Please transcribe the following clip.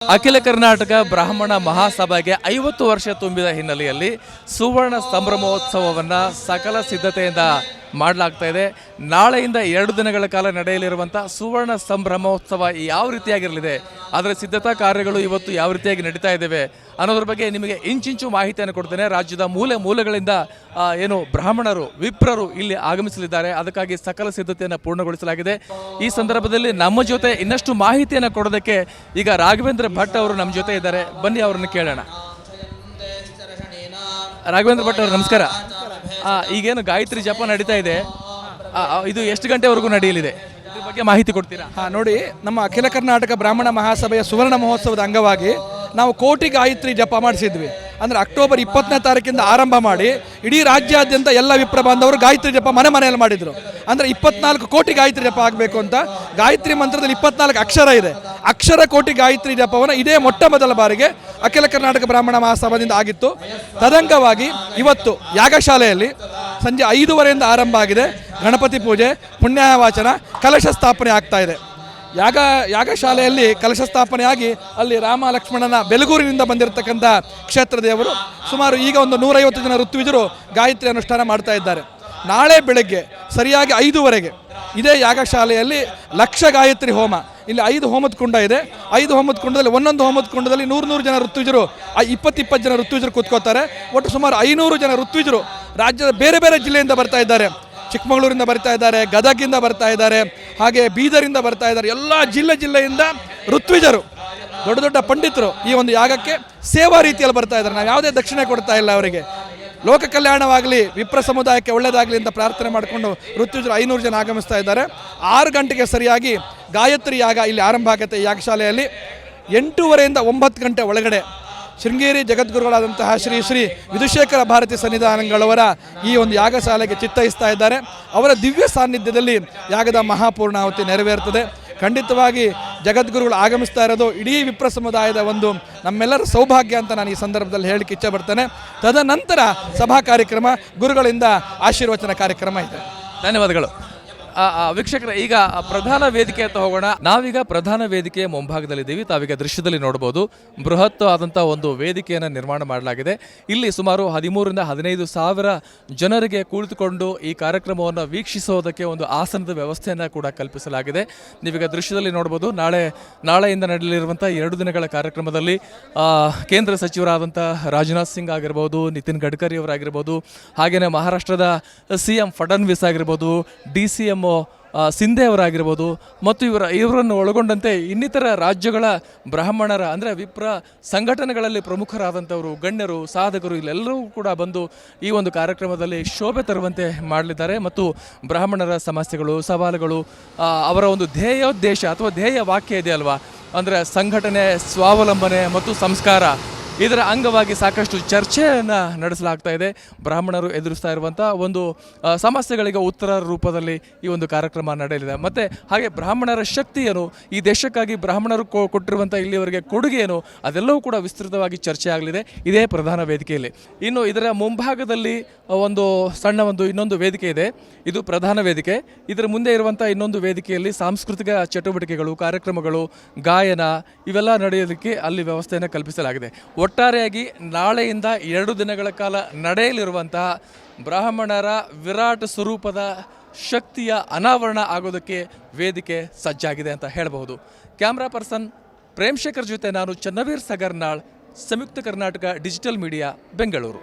ಅಖಿಲ ಕರ್ನಾಟಕ ಬ್ರಾಹ್ಮಣ ಮಹಾಸಭೆಗೆ 50 ವರ್ಷ ತುಂಬಿದ ಹಿನ್ನೆಲೆಯಲ್ಲಿ ಸುವರ್ಣ ಸಂಭ್ರಮೋತ್ಸವವನ್ನು ಸಕಲ ಸಿದ್ಧತೆಯಿಂದ ಮಾಡಲಾಗ್ತಾ ಇದೆ. ನಾಳೆಯಿಂದ 2 ದಿನಗಳ ಕಾಲ ನಡೆಯಲಿರುವಂಥ ಸುವರ್ಣ ಸಂಭ್ರಮೋತ್ಸವ ಯಾವ ರೀತಿಯಾಗಿರಲಿದೆ, ಅದರ ಸಿದ್ಧತಾ ಕಾರ್ಯಗಳು ಇವತ್ತು ಯಾವ ರೀತಿಯಾಗಿ ನಡೀತಾ ಇದ್ದೇವೆ ಅನ್ನೋದ್ರ ಬಗ್ಗೆ ನಿಮಗೆ ಇಂಚಿಂಚು ಮಾಹಿತಿಯನ್ನು ಕೊಡ್ತೇನೆ. ರಾಜ್ಯದ ಮೂಲೆ ಮೂಲೆಗಳಿಂದ ಏನು ಬ್ರಾಹ್ಮಣರು ವಿಪ್ರರು ಇಲ್ಲಿ ಆಗಮಿಸಲಿದ್ದಾರೆ, ಅದಕ್ಕಾಗಿ ಸಕಲ ಸಿದ್ಧತೆಯನ್ನು ಪೂರ್ಣಗೊಳಿಸಲಾಗಿದೆ. ಈ ಸಂದರ್ಭದಲ್ಲಿ ನಮ್ಮ ಜೊತೆ ಇನ್ನಷ್ಟು ಮಾಹಿತಿಯನ್ನು ಕೊಡೋದಕ್ಕೆ ಈಗ ರಾಘವೇಂದ್ರ ಭಟ್ ಅವರು ನಮ್ಮ ಜೊತೆ ಇದ್ದಾರೆ. ಬನ್ನಿ ಅವರನ್ನು ಕೇಳೋಣ. ರಾಘವೇಂದ್ರ ಭಟ್ ಅವರು ನಮಸ್ಕಾರ. ಈಗೇನು ಗಾಯತ್ರಿ ಜಪ ನಡೀತಾ ಇದೆ, ಇದು ಎಷ್ಟು ಗಂಟೆವರೆಗೂ ನಡೆಯಲಿದೆ, ಇದ್ರ ಬಗ್ಗೆ ಮಾಹಿತಿ ಕೊಡ್ತೀರಾ? ನೋಡಿ, ನಮ್ಮ ಅಖಿಲ ಕರ್ನಾಟಕ ಬ್ರಾಹ್ಮಣ ಮಹಾಸಭೆಯ ಸುವರ್ಣ ಮಹೋತ್ಸವದ ಅಂಗವಾಗಿ ನಾವು ಕೋಟಿ ಗಾಯತ್ರಿ ಜಪ ಮಾಡಿಸಿದ್ವಿ. ಅಂದರೆ ಅಕ್ಟೋಬರ್ 20ನೇ ತಾರೀಕಿಂದ ಆರಂಭ ಮಾಡಿ ಇಡೀ ರಾಜ್ಯಾದ್ಯಂತ ಎಲ್ಲ ವಿಪ್ರ ಬಾಂಧವರು ಗಾಯತ್ರಿ ಜಪ ಮನೆಯಲ್ಲಿ ಮಾಡಿದರು. ಅಂದರೆ 24 ಕೋಟಿ ಗಾಯತ್ರಿ ಜಪ ಆಗಬೇಕು ಅಂತ. ಗಾಯತ್ರಿ ಮಂತ್ರದಲ್ಲಿ 24 ಅಕ್ಷರ ಇದೆ. ಅಕ್ಷರ ಕೋಟಿ ಗಾಯತ್ರಿ ಜಪವನ್ನು ಇದೇ ಮೊಟ್ಟ ಮೊದಲ ಬಾರಿಗೆ ಅಖಿಲ ಕರ್ನಾಟಕ ಬ್ರಾಹ್ಮಣ ಮಹಾಸಭಾದಿಂದ ಆಗಿತ್ತು. ತದಂಗವಾಗಿ ಇವತ್ತು ಯಾಗಶಾಲೆಯಲ್ಲಿ ಸಂಜೆ 5:30ಯಿಂದ ಆರಂಭ ಆಗಿದೆ. ಗಣಪತಿ ಪೂಜೆ, ಪುಣ್ಯವಾಚನ, ಕಲಶ ಸ್ಥಾಪನೆ ಆಗ್ತಾ ಇದೆ. ಯಾಗಶಾಲೆಯಲ್ಲಿ ಕಲಶ ಸ್ಥಾಪನೆಯಾಗಿ ಅಲ್ಲಿ ರಾಮ ಲಕ್ಷ್ಮಣನ ಬೆಲಗೂರಿನಿಂದ ಬಂದಿರತಕ್ಕಂಥ ಕ್ಷೇತ್ರ ದೇವರು ಸುಮಾರು ಈಗ ಒಂದು 150 ಜನ ಋತ್ವಿಜರು ಗಾಯತ್ರಿ ಅನುಷ್ಠಾನ ಮಾಡ್ತಾ ಇದ್ದಾರೆ. ನಾಳೆ ಬೆಳಗ್ಗೆ ಸರಿಯಾಗಿ 5:30ಗೆ ಇದೇ ಯಾಗಶಾಲೆಯಲ್ಲಿ 1,00,000 ಗಾಯತ್ರಿ ಹೋಮ. ಇಲ್ಲಿ 5 ಹೋಮದ ಕುಂಡ ಇದೆ. 5 ಹೋಮದ ಕುಂಡದಲ್ಲಿ ಒಂದೊಂದು ಹೋಮದ ಕುಂಡದಲ್ಲಿ 100 ಜನ ಋತ್ವಿಜರು, 20 ಜನ ಋತ್ವಿಜರು ಕೂತ್ಕೋತಾರೆ. ಒಟ್ಟು ಸುಮಾರು 500 ಜನ ಋತ್ವಿಜರು ರಾಜ್ಯದ ಬೇರೆ ಬೇರೆ ಜಿಲ್ಲೆಯಿಂದ ಬರ್ತಾ ಇದ್ದಾರೆ. ಚಿಕ್ಕಮಗಳೂರಿಂದ ಬರ್ತಾ ಇದ್ದಾರೆ, ಗದಗಿಂದ ಬರ್ತಾ ಇದ್ದಾರೆ, ಹಾಗೆ ಬೀದರಿಂದ ಬರ್ತಾ ಇದ್ದಾರೆ. ಎಲ್ಲ ಜಿಲ್ಲೆಯಿಂದ ಋತ್ವಿಜರು, ದೊಡ್ಡ ದೊಡ್ಡ ಪಂಡಿತರು ಈ ಒಂದು ಯಾಗಕ್ಕೆ ಸೇವಾ ರೀತಿಯಲ್ಲಿ ಬರ್ತಾ ಇದ್ದಾರೆ. ನಾವು ಯಾವುದೇ ದಕ್ಷಿಣೆ ಕೊಡ್ತಾ ಇಲ್ಲ ಅವರಿಗೆ. ಲೋಕ ಕಲ್ಯಾಣವಾಗಲಿ, ವಿಪ್ರ ಸಮುದಾಯಕ್ಕೆ ಒಳ್ಳೆಯದಾಗಲಿ ಅಂತ ಪ್ರಾರ್ಥನೆ ಮಾಡಿಕೊಂಡು ಋತ್ವಿಜರು 500 ಜನ ಆಗಮಿಸ್ತಾ ಇದ್ದಾರೆ. 6 ಗಂಟೆಗೆ ಸರಿಯಾಗಿ ಗಾಯತ್ರಿ ಯಾಗ ಇಲ್ಲಿ ಆರಂಭ ಆಗುತ್ತೆ. ಈ ಯಾಗಶಾಲೆಯಲ್ಲಿ 8:30ರಿಂದ 9 ಗಂಟೆ ಒಳಗಡೆ ಶೃಂಗೇರಿ ಜಗದ್ಗುರುಗಳಾದಂತಹ ಶ್ರೀ ಶ್ರೀ ವಿಧುಶೇಖರ ಭಾರತಿ ಸನ್ನಿಧಾನಗಳವರ ಈ ಒಂದು ಯಾಗಶಾಲೆಗೆ ಚಿತ್ತೈಸ್ತಾ ಇದ್ದಾರೆ. ಅವರ ದಿವ್ಯ ಸಾನ್ನಿಧ್ಯದಲ್ಲಿ ಯಾಗದ ಮಹಾಪೂರ್ಣಾಹುತಿ ನೆರವೇರ್ತದೆ. ಖಂಡಿತವಾಗಿ ಜಗದ್ಗುರುಗಳು ಆಗಮಿಸ್ತಾ ಇರೋದು ಇಡೀ ವಿಪ್ರ ಸಮುದಾಯದ ಒಂದು ನಮ್ಮೆಲ್ಲರ ಸೌಭಾಗ್ಯ ಅಂತ ನಾನು ಈ ಸಂದರ್ಭದಲ್ಲಿ ಹೇಳಲಿಕ್ಕೆ ಇಚ್ಛೆ ಪಡ್ತೇನೆ. ತದನಂತರ ಸಭಾ ಕಾರ್ಯಕ್ರಮ, ಗುರುಗಳಿಂದ ಆಶೀರ್ವಚನ ಕಾರ್ಯಕ್ರಮ ಇದೆ. ಧನ್ಯವಾದಗಳು. ವೀಕ್ಷಕರೇ, ಈಗ ಪ್ರಧಾನ ವೇದಿಕೆ ಅಂತ ಹೋಗೋಣ. ನಾವೀಗ ಪ್ರಧಾನ ವೇದಿಕೆಯ ಮುಂಭಾಗದಲ್ಲಿದ್ದೀವಿ. ತಾವೀಗ ದೃಶ್ಯದಲ್ಲಿ ನೋಡಬಹುದು, ಬೃಹತ್ ಆದಂಥ ಒಂದು ವೇದಿಕೆಯನ್ನು ನಿರ್ಮಾಣ ಮಾಡಲಾಗಿದೆ. ಇಲ್ಲಿ ಸುಮಾರು 13ರಿಂದ 15 ಸಾವಿರ ಜನರಿಗೆ ಕುಳಿತುಕೊಂಡು ಈ ಕಾರ್ಯಕ್ರಮವನ್ನು ವೀಕ್ಷಿಸೋದಕ್ಕೆ ಒಂದು ಆಸನದ ವ್ಯವಸ್ಥೆಯನ್ನು ಕೂಡ ಕಲ್ಪಿಸಲಾಗಿದೆ. ನೀವೀಗ ದೃಶ್ಯದಲ್ಲಿ ನೋಡಬಹುದು. ನಾಳೆಯಿಂದ ನಡೆಯಲಿರುವಂಥ 2 ದಿನಗಳ ಕಾರ್ಯಕ್ರಮದಲ್ಲಿ ಕೇಂದ್ರ ಸಚಿವರಾದಂಥ ರಾಜನಾಥ್ ಸಿಂಗ್ ಆಗಿರ್ಬೋದು, ನಿತಿನ್ ಗಡ್ಕರಿ ಅವರಾಗಿರ್ಬೋದು, ಹಾಗೆಯೇ ಮಹಾರಾಷ್ಟ್ರದ CM ಫಡನ್ವೀಸ್ ಆಗಿರ್ಬೋದು, DCM ಸಿಂಧೆ ಅವರಾಗಿರ್ಬೋದು, ಮತ್ತು ಇವರನ್ನು ಒಳಗೊಂಡಂತೆ ಇನ್ನಿತರ ರಾಜ್ಯಗಳ ಬ್ರಾಹ್ಮಣರ ಅಂದರೆ ವಿಪ್ರ ಸಂಘಟನೆಗಳಲ್ಲಿ ಪ್ರಮುಖರಾದಂಥವರು, ಗಣ್ಯರು, ಸಾಧಕರು ಇಲ್ಲೆಲ್ಲರೂ ಕೂಡ ಬಂದು ಈ ಒಂದು ಕಾರ್ಯಕ್ರಮದಲ್ಲಿ ಶೋಭೆ ತರುವಂತೆ ಮಾಡಲಿದ್ದಾರೆ. ಮತ್ತು ಬ್ರಾಹ್ಮಣರ ಸಮಸ್ಯೆಗಳು, ಸವಾಲುಗಳು, ಅವರ ಒಂದು ಧ್ಯೇಯೋದ್ದೇಶ ಅಥವಾ ಧ್ಯೇಯ ವಾಕ್ಯ ಇದೆ ಅಲ್ವಾ, ಅಂದರೆ ಸಂಘಟನೆ, ಸ್ವಾವಲಂಬನೆ ಮತ್ತು ಸಂಸ್ಕಾರ, ಇದರ ಅಂಗವಾಗಿ ಸಾಕಷ್ಟು ಚರ್ಚೆಯನ್ನು ನಡೆಸಲಾಗ್ತಾ ಇದೆ. ಬ್ರಾಹ್ಮಣರು ಎದುರಿಸ್ತಾ ಇರುವಂಥ ಒಂದು ಸಮಸ್ಯೆಗಳಿಗೆ ಉತ್ತರ ರೂಪದಲ್ಲಿ ಈ ಒಂದು ಕಾರ್ಯಕ್ರಮ ನಡೆಯಲಿದೆ. ಮತ್ತು ಹಾಗೆ ಬ್ರಾಹ್ಮಣರ ಶಕ್ತಿ ಏನು, ಈ ದೇಶಕ್ಕಾಗಿ ಬ್ರಾಹ್ಮಣರು ಕೊಟ್ಟಿರುವಂಥ ಇಲ್ಲಿವರೆಗೆ ಕೊಡುಗೆ ಏನು, ಅದೆಲ್ಲವೂ ಕೂಡ ವಿಸ್ತೃತವಾಗಿ ಚರ್ಚೆ ಆಗಲಿದೆ ಇದೇ ಪ್ರಧಾನ ವೇದಿಕೆಯಲ್ಲಿ. ಇನ್ನು ಇದರ ಮುಂಭಾಗದಲ್ಲಿ ಒಂದು ಸಣ್ಣ ಇನ್ನೊಂದು ವೇದಿಕೆ ಇದೆ. ಇದು ಪ್ರಧಾನ ವೇದಿಕೆ. ಇದರ ಮುಂದೆ ಇರುವಂಥ ಇನ್ನೊಂದು ವೇದಿಕೆಯಲ್ಲಿ ಸಾಂಸ್ಕೃತಿಕ ಚಟುವಟಿಕೆಗಳು, ಕಾರ್ಯಕ್ರಮಗಳು, ಗಾಯನ ಇವೆಲ್ಲ ನಡೆಯೋದಕ್ಕೆ ಅಲ್ಲಿ ವ್ಯವಸ್ಥೆಯನ್ನು ಕಲ್ಪಿಸಲಾಗಿದೆ. ಒಟ್ಟಾರೆಯಾಗಿ ನಾಳೆಯಿಂದ 2 ದಿನಗಳ ಕಾಲ ನಡೆಯಲಿರುವಂತಹ ಬ್ರಾಹ್ಮಣರ ವಿರಾಟ್ ಸ್ವರೂಪದ ಶಕ್ತಿಯ ಅನಾವರಣ ಆಗೋದಕ್ಕೆ ವೇದಿಕೆ ಸಜ್ಜಾಗಿದೆ ಅಂತ ಹೇಳಬಹುದು. ಕ್ಯಾಮ್ರಾ ಪರ್ಸನ್ ಪ್ರೇಮ್ ಶೇಖರ್ ಜೊತೆ ನಾನು ಚನ್ನವೀರ್ ಸಗರ್ನಾಳ್, ಸಂಯುಕ್ತ ಕರ್ನಾಟಕ ಡಿಜಿಟಲ್ ಮೀಡಿಯಾ, ಬೆಂಗಳೂರು.